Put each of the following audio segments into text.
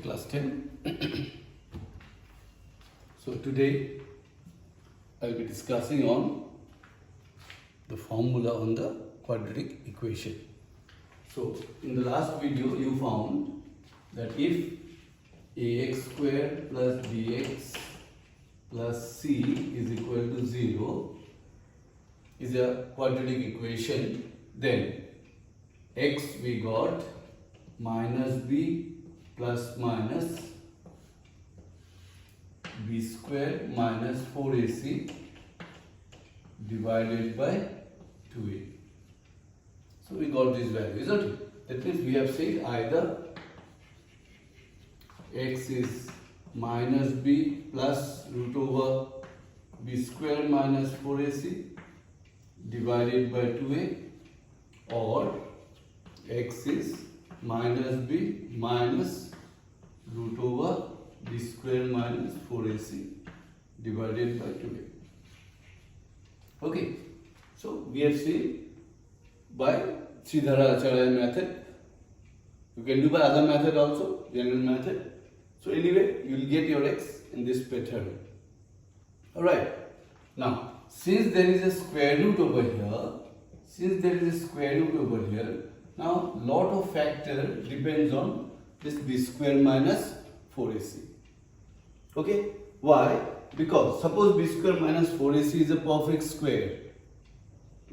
class 10. So today I'll be discussing on the formula on the quadratic equation. So in the last video you found that if ax squared plus bx plus c is equal to 0 is a quadratic equation, then x we got minus b plus minus b square minus 4ac divided by 2a. So we got this value, isn't it? That means we have said either x is minus b plus root over b square minus 4ac divided by 2a, or x is minus b minus root over b square minus 4ac divided by 2a. Okay, so we have seen by Sridharacharya method. You can do by other method also, general method. So anyway, you will get your x in this pattern. Alright, now since there is a square root over here, now lot of factor depends on this b square minus 4ac. Okay, why? Because suppose b square minus 4ac is a perfect square.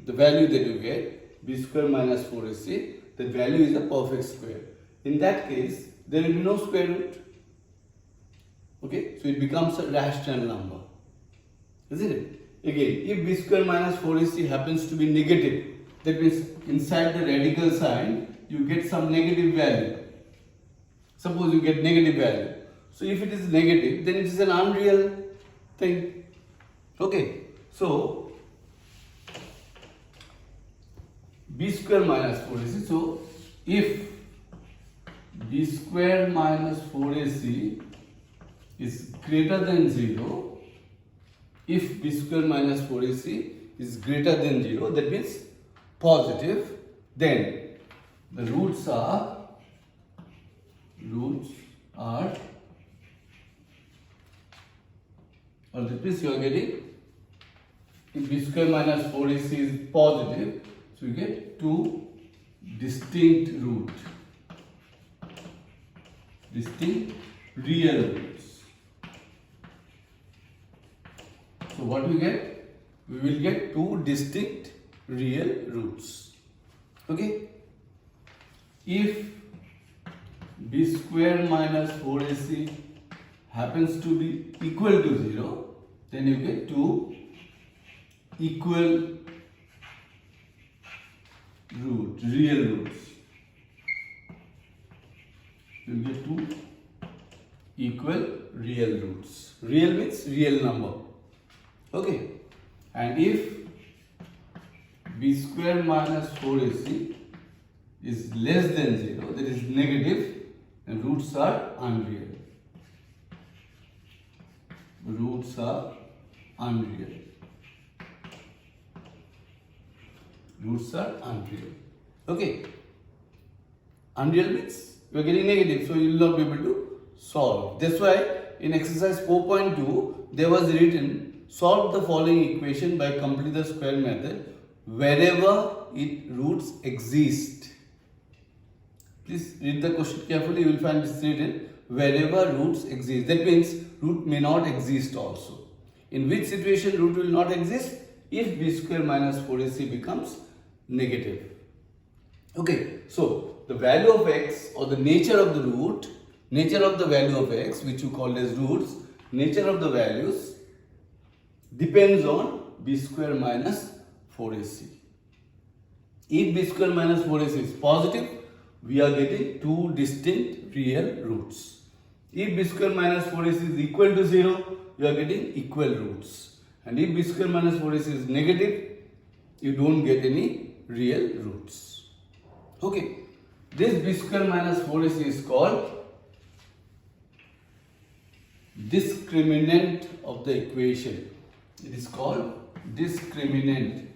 The value that you get, b square minus 4ac, the value is a perfect square. In that case, there will be no square root. Okay, so it becomes a rational number, isn't it? Again, if b square minus 4ac happens to be negative, that means inside the radical sign you get some negative value. Suppose you get negative value. So if it is negative, then it is an unreal thing. Okay, so b square minus 4ac. So if b square minus 4ac is greater than 0, if b square minus 4ac is greater than 0, that means positive, then the roots are, or that means you are getting, if b square minus 4ac is positive, so you get two distinct roots, distinct real roots. So what we get? We will get two distinct real roots. Okay? If b square minus 4ac happens to be equal to 0, then you get two equal roots, real roots. You get two equal real roots. Real means real number. Okay, and if b square minus 4ac is less than 0, that is negative, then roots are unreal. Roots are unreal. Roots are unreal. Okay, unreal means you are getting negative, so you will not be able to solve. That's why in exercise 4.2 there was written, solve the following equation by complete the square method wherever its roots exist. Please read the question carefully, you will find this written, wherever roots exist. That means root may not exist also. In which situation root will not exist? If b square minus 4ac becomes negative. Okay, so the value of x, or the nature of the root, nature of the value of x, which you call as roots, nature of the values depends on b square minus 4ac. If b square minus 4ac is positive, we are getting two distinct real roots. If b square minus 4ac is equal to 0, you are getting equal roots. And if b square minus 4ac is negative, you don't get any real roots. Okay, this b square minus 4ac is called discriminant of the equation. It is called discriminant.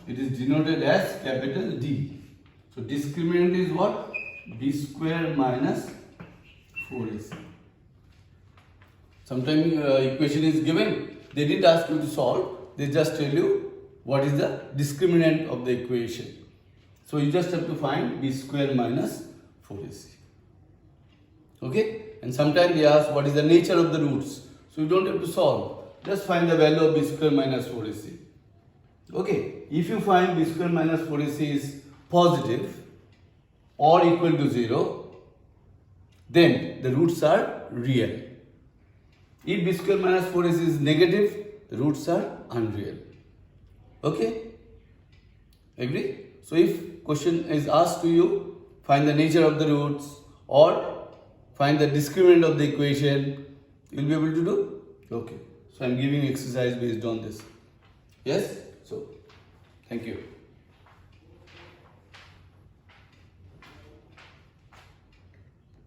It is denoted as capital D. So discriminant is what? B square minus 4AC. Sometimes equation is given, they didn't ask you to solve, they just tell you what is the discriminant of the equation. So you just have to find B square minus 4AC. Okay? And sometimes they ask what is the nature of the roots. So you don't have to solve, just find the value of B square minus 4AC. Okay? If you find B square minus 4AC is positive or equal to 0, then the roots are real. If B square minus 4AC is negative, the roots are unreal. Okay? Agree? So if question is asked to you, find the nature of the roots or find the discriminant of the equation, you will be able to do? Okay. So I am giving exercise based on this. Yes? So, thank you.